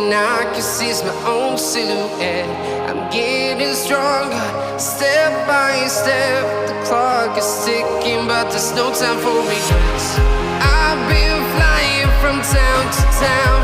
and I can see my own silhouette. I'm getting stronger, step by step. The clock is ticking, but there's no time for regrets. I've been flying from town to town,